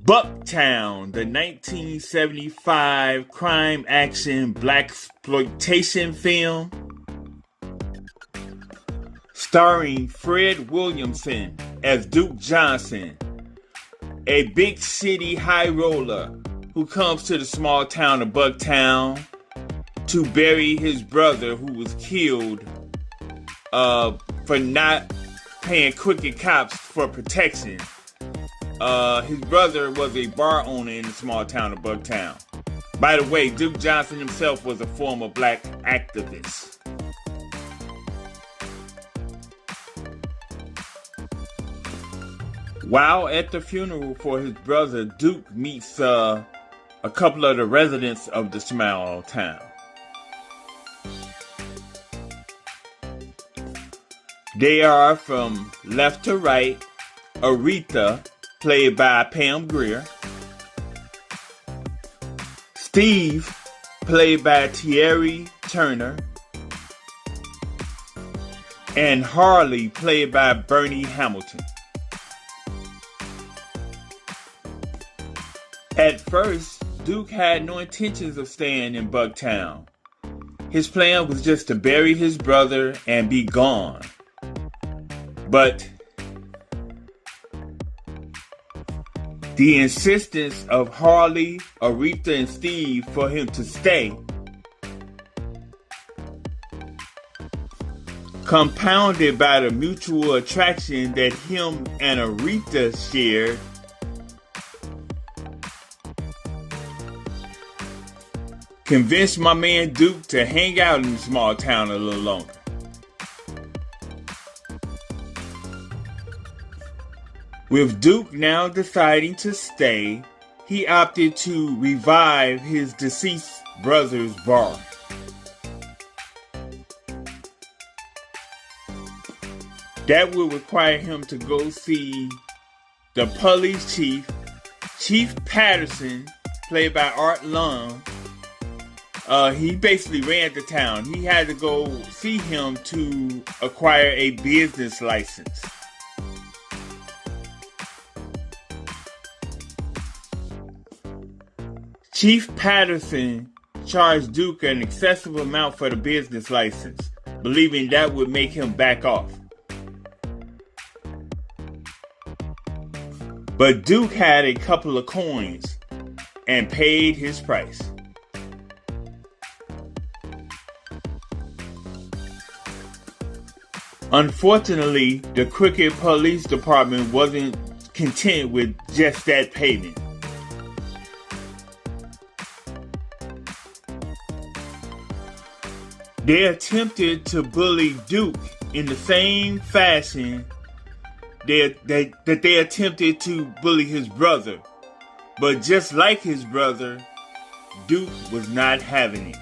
Bucktown, the 1975 crime action blaxploitation film starring FredWilliamson as Duke Johnson, a big city high roller who comes to the small town of Bucktown to bury his brother who was killed for not paying crooked cops for protection. His brother was a bar owner in the small town of Bucktown. By the way, Duke Johnson himself was a former black activist. While at the funeral for his brother, Duke meets a couple of the residents of the small town. They are, from left to right, Aretha, played by PamGrier, Steve, played by Thierry Turner, and Harley, played by Bernie Hamilton. At first, Duke had no intentions of staying in Bucktown. His plan was just to bury his brother and be gone. But the insistence of Harley, Aretha, and Steve for him to stay, compounded by the mutual attraction that him and Aretha shared, convinced my man Duke to hang out in the small town a little longer. With Duke now deciding to stay, he opted to revive his deceased brother's bar. That would require him to go see the police chief, Chief Patterson, played by Art Lund. He basically ran the town. He had to go see him to acquire a business license. Chief Patterson charged Duke an excessive amount for the business license, believing that would make him back off. But Duke had a couple of coins and paid his price. Unfortunately, the crooked police department wasn't content with just that payment. They attempted to bully Duke in the same fashion that they attempted to bully his brother. But just like his brother, Duke was not having it.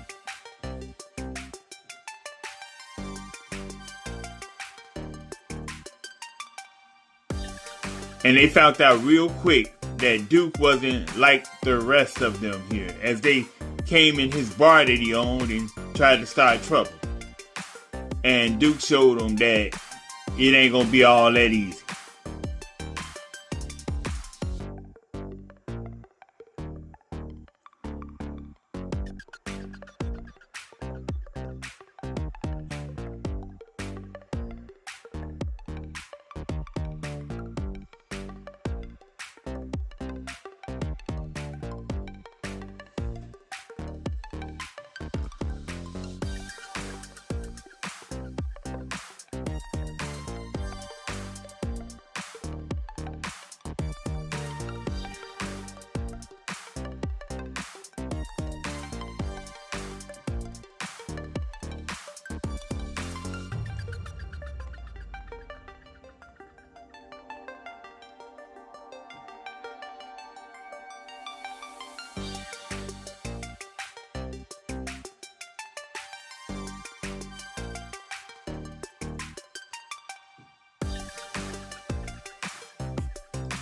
And they found out real quick that Duke wasn't like the rest of them here, as they came in his bar that he owned and tried to start trouble. And Duke showed them that it ain't gonna be all that easy.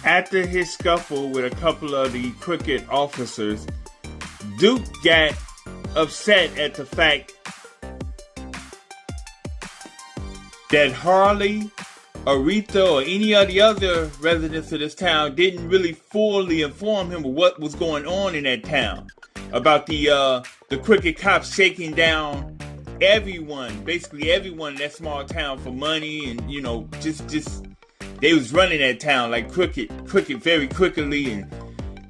After his scuffle with a couple of the crooked officers, Duke got upset at the fact that Harley, Aretha or any of the other residents of this town didn't really fully inform him of what was going on in that town. About the crooked cops shaking down everyone, basically everyone in that small town for money, and just they was running that town like crooked very quickly,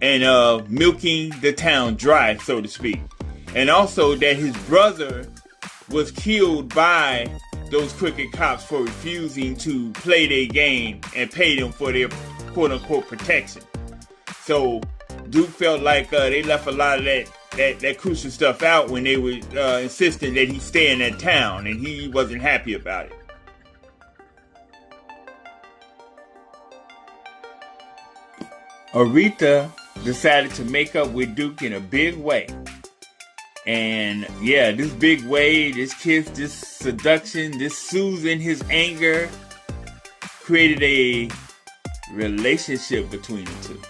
and milking the town dry, so to speak. And also that his brother was killed by those crooked cops for refusing to play their game and pay them for their quote-unquote protection. So Duke felt like they left a lot of that crucial stuff out when they were insisting that he stay in that town, and he wasn't happy about it. Aretha decided to make up with Duke in a big way. And yeah, this big way, this kiss, this seduction, this soothing his anger created a relationship between the two.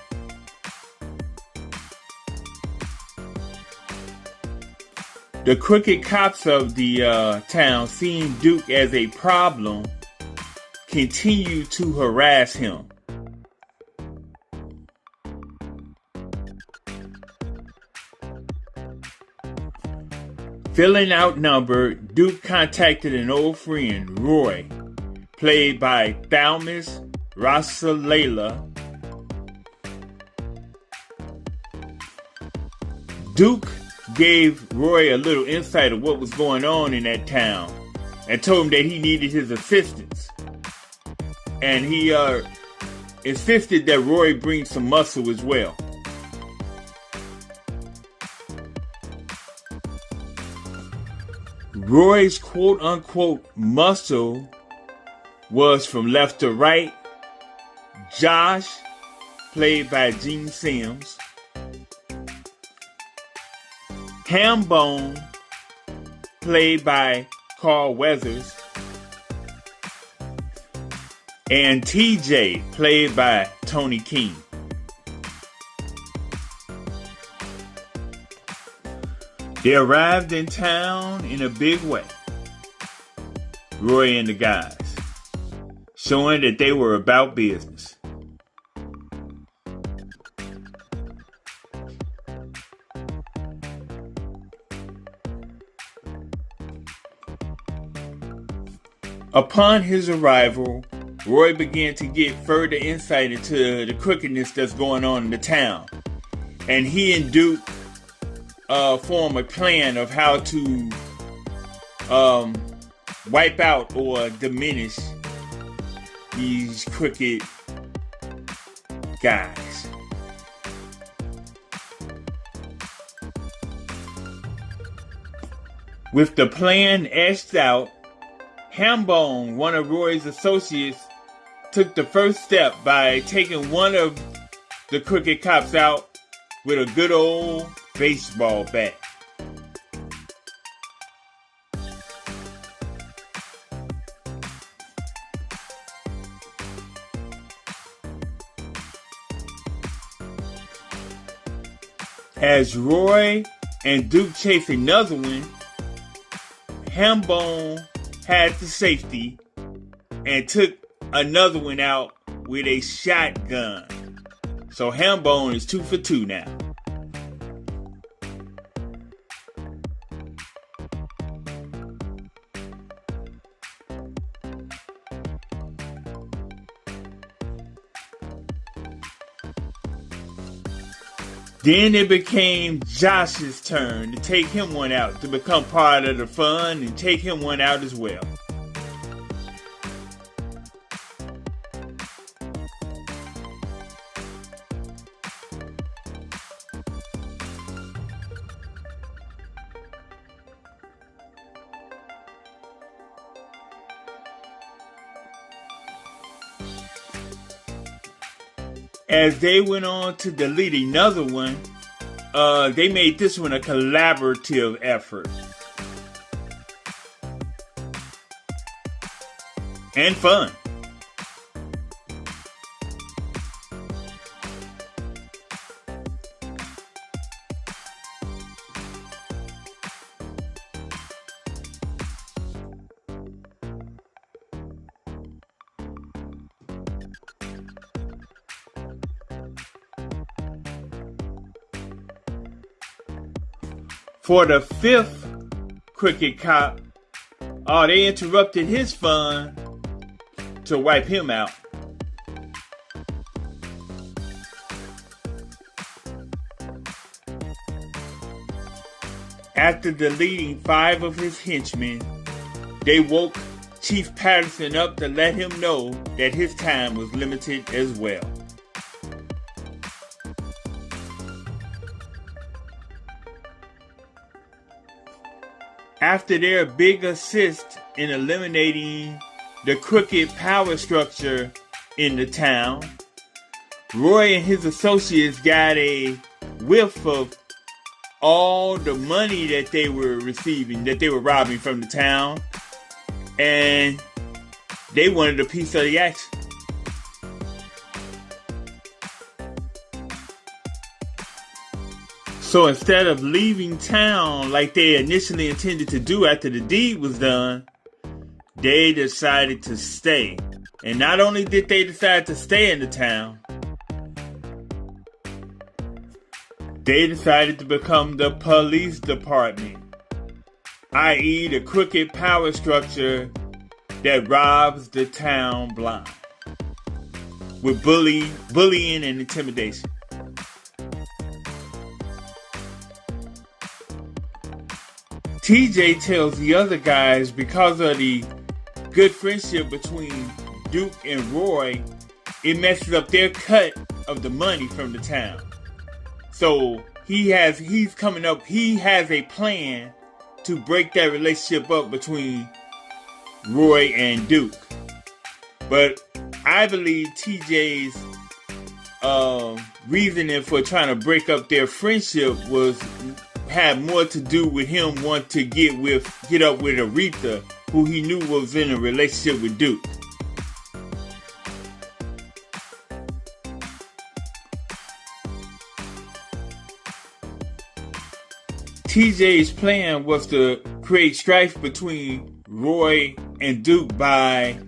The crooked cops of the town, seeing Duke as a problem, continued to harass him. Feeling outnumbered, Duke contacted an old friend, Roy, played by Thalmus Rasalela. Duke gave Roy a little insight of what was going on in that town and told him that he needed his assistance. And he insisted that Roy bring some muscle as well. Roy's quote-unquote muscle was from left to right. Josh, played by Gene Sims. Hambone, played by Carl Weathers. And TJ, played by Tony King. They arrived in town in a big way, Roy and the guys, showing that they were about business. Upon his arrival, Roy began to get further insight into the crookedness that's going on in the town. And he and Duke form a plan of how to wipe out or diminish these crooked guys. With the plan etched out, Hambone, one of Roy's associates, took the first step by taking one of the crooked cops out with a good old baseball bat. As Roy and Duke chased another one, Hambone had the safety and took another one out with a shotgun. So Hambone is 2 for 2 now. Then it became Josh's turn to take him one out, to become part of the fun and take him one out as well. As they went on to delete another one, they made this one a collaborative effort. And fun. For the fifth crooked cop, they interrupted his fun to wipe him out. After deleting 5 of his henchmen, they woke Chief Patterson up to let him know that his time was limited as well. After their big assist in eliminating the crooked power structure in the town, Roy and his associates got a whiff of all the money that they were receiving, that they were robbing from the town, and they wanted a piece of the action. So instead of leaving town like they initially intended to do after the deed was done, they decided to stay. And not only did they decide to stay in the town, they decided to become the police department, i.e. the crooked power structure that robs the town blind with bullying and intimidation. TJ tells the other guys because of the good friendship between Duke and Roy, it messes up their cut of the money from the town. So he has a plan to break that relationship up between Roy and Duke. But I believe TJ's reasoning for trying to break up their friendship had more to do with him wanting to get up with Aretha, who he knew was in a relationship with Duke. TJ's plan was to create strife between Roy and Duke by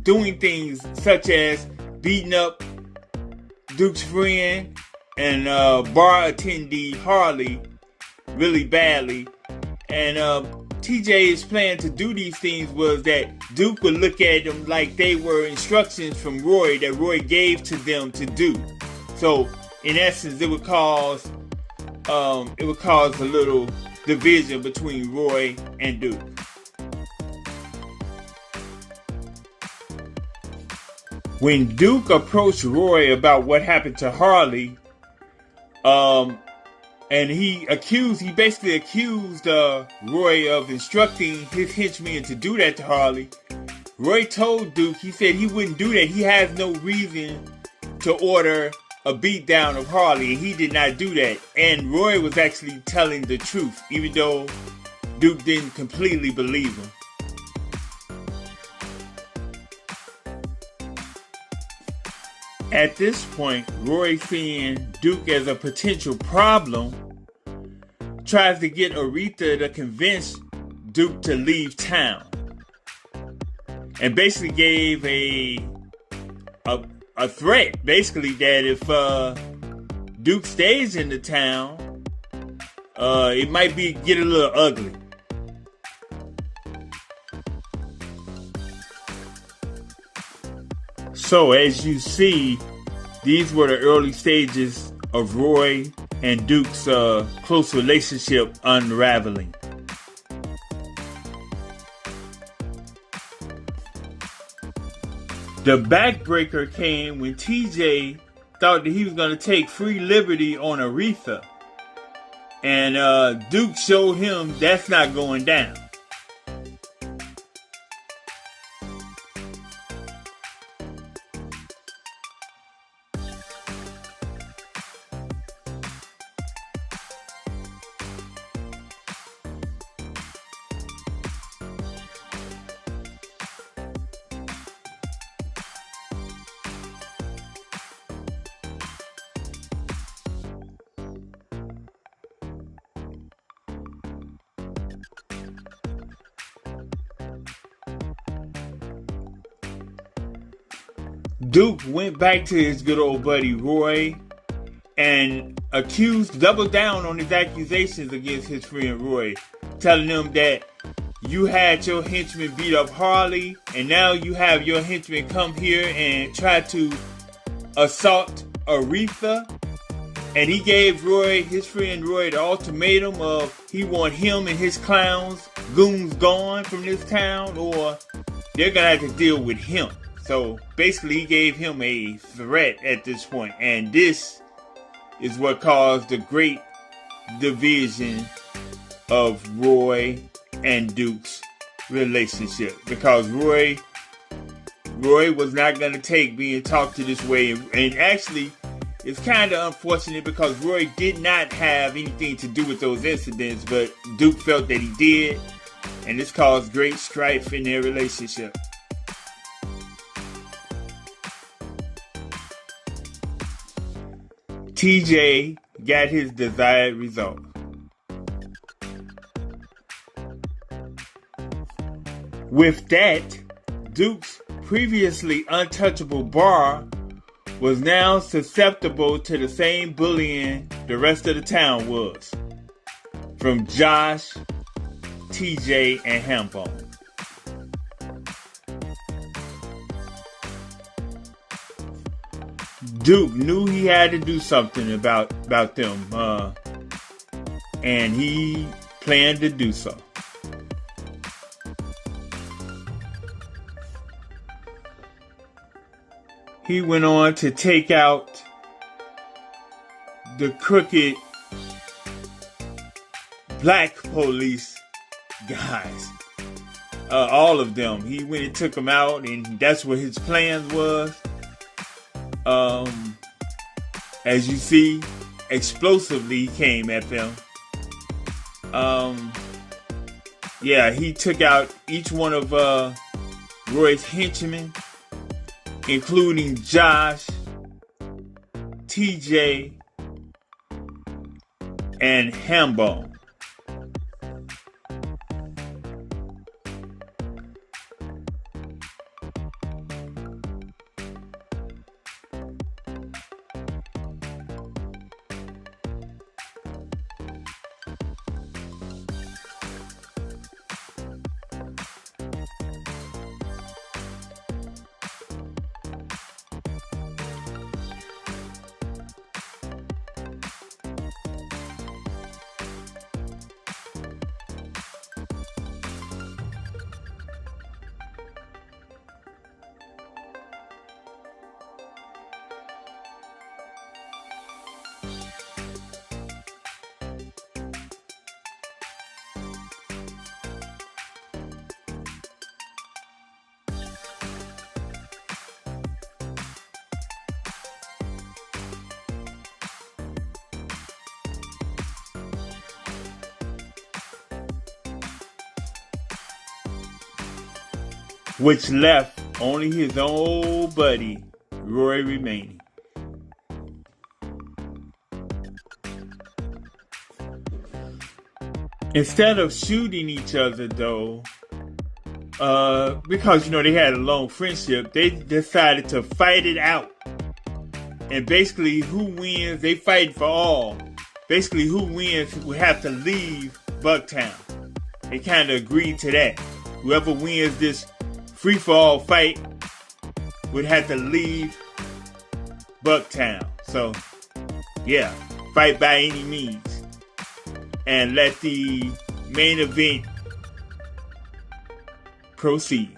doing things such as beating up Duke's friend and bar attendee Harley really badly. And TJ's plan to do these things was that Duke would look at them like they were instructions from Roy that Roy gave to them to do. So in essence, it would cause a little division between Roy and Duke. When Duke approached Roy about what happened to Harley, and he basically accused Roy of instructing his henchmen to do that to Harley. Roy told Duke, he said he wouldn't do that. He has no reason to order a beatdown of Harley, and he did not do that. And Roy was actually telling the truth, even though Duke didn't completely believe him. At this point, Roy, seeing Duke as a potential problem, tries to get Aretha to convince Duke to leave town, and basically gave a threat, basically, that if Duke stays in the town, it might get a little ugly. So as you see, these were the early stages of Roy and Duke's close relationship unraveling. The backbreaker came when TJ thought that he was going to take free liberty on Aretha. And Duke showed him that's not going down. Duke went back to his good old buddy Roy and doubled down on his accusations against his friend Roy, telling him that you had your henchman beat up Harley, and now you have your henchman come here and try to assault Aretha. And he gave Roy, his friend Roy, the ultimatum of he want him and his goons gone from this town, or they're gonna have to deal with him. So basically he gave him a threat at this point. And this is what caused the great division of Roy and Duke's relationship, because Roy was not going to take being talked to this way, and actually it's kind of unfortunate because Roy did not have anything to do with those incidents, but Duke felt that he did, and this caused great strife in their relationship. TJ got his desired result. With that, Duke's previously untouchable bar was now susceptible to the same bullying the rest of the town was, from Josh, TJ, and Hambone. Duke knew he had to do something about them, and he planned to do so. He went on to take out the crooked black police guys. All of them. He went and took them out, and that's what his plans was. As you see, explosively he came at them. He took out each one of Roy's henchmen, including Josh, TJ, and Hambone. Which left only his old buddy, Roy, remaining. Instead of shooting each other, though, because, they had a long friendship, they decided to fight it out. And basically, who wins, they fight for all. Basically, who wins would have to leave Bucktown. They kind of agreed to that. Whoever wins this free-for-all fight would have to leave Bucktown. So, fight by any means. And let the main event proceed.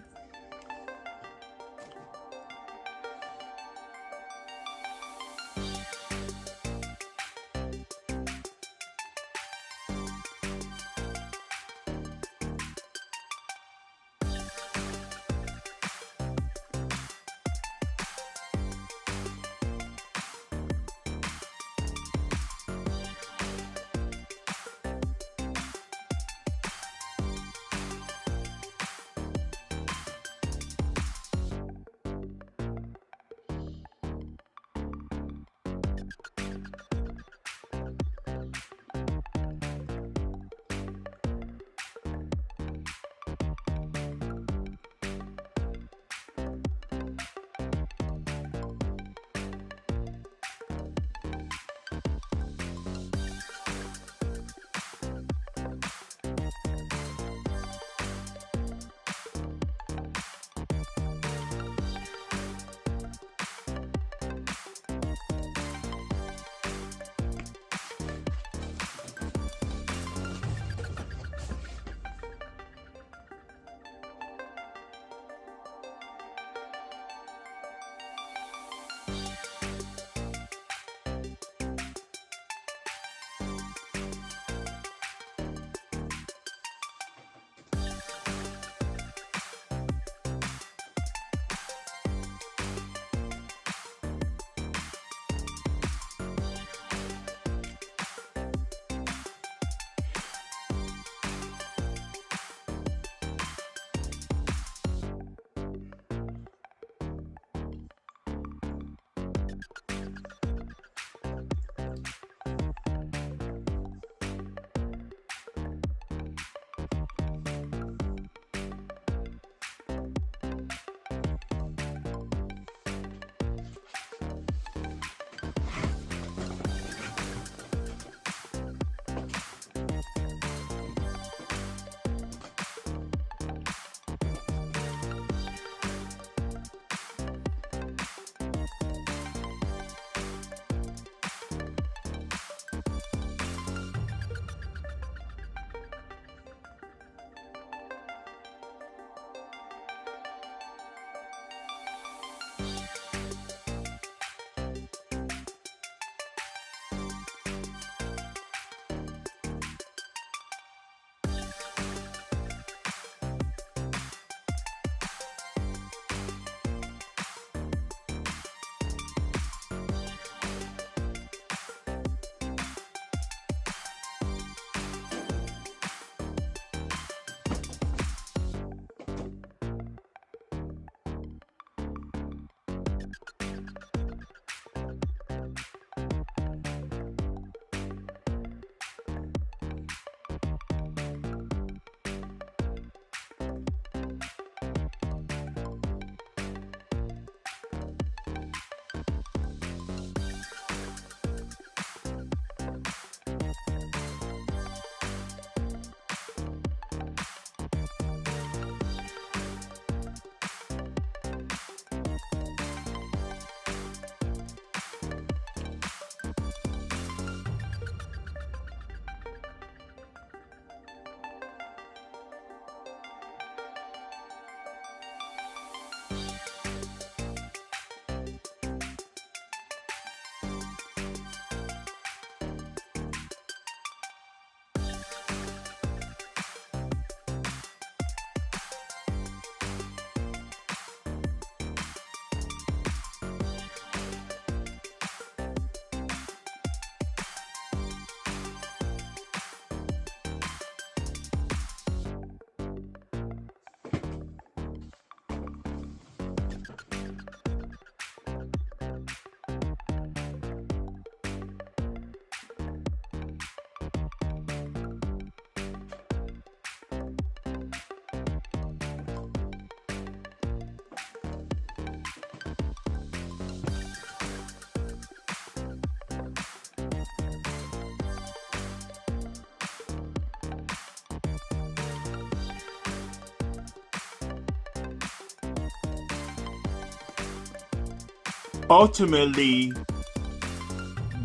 Ultimately,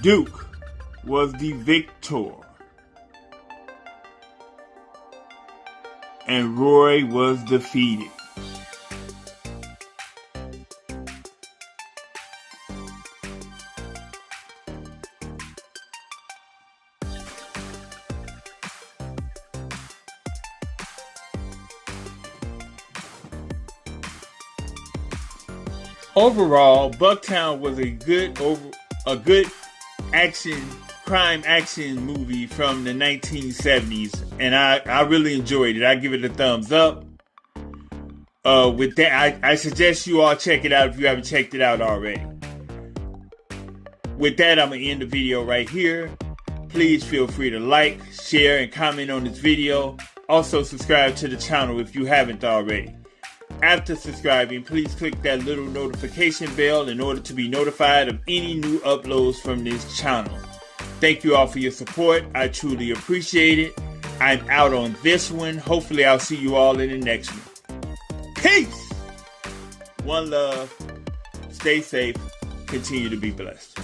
Duke was the victor, and Roy was defeated. Overall, Bucktown was a good crime action movie from the 1970s, and I really enjoyed it. I give it a thumbs up. With that, I suggest you all check it out if you haven't checked it out already. With that, I'm going to end the video right here. Please feel free to like, share, and comment on this video. Also, subscribe to the channel if you haven't already. After subscribing, please click that little notification bell in order to be notified of any new uploads from this channel. Thank you all for your support. I truly appreciate it. I'm out on this one. Hopefully, I'll see you all in the next one. Peace! One love. Stay safe. Continue to be blessed.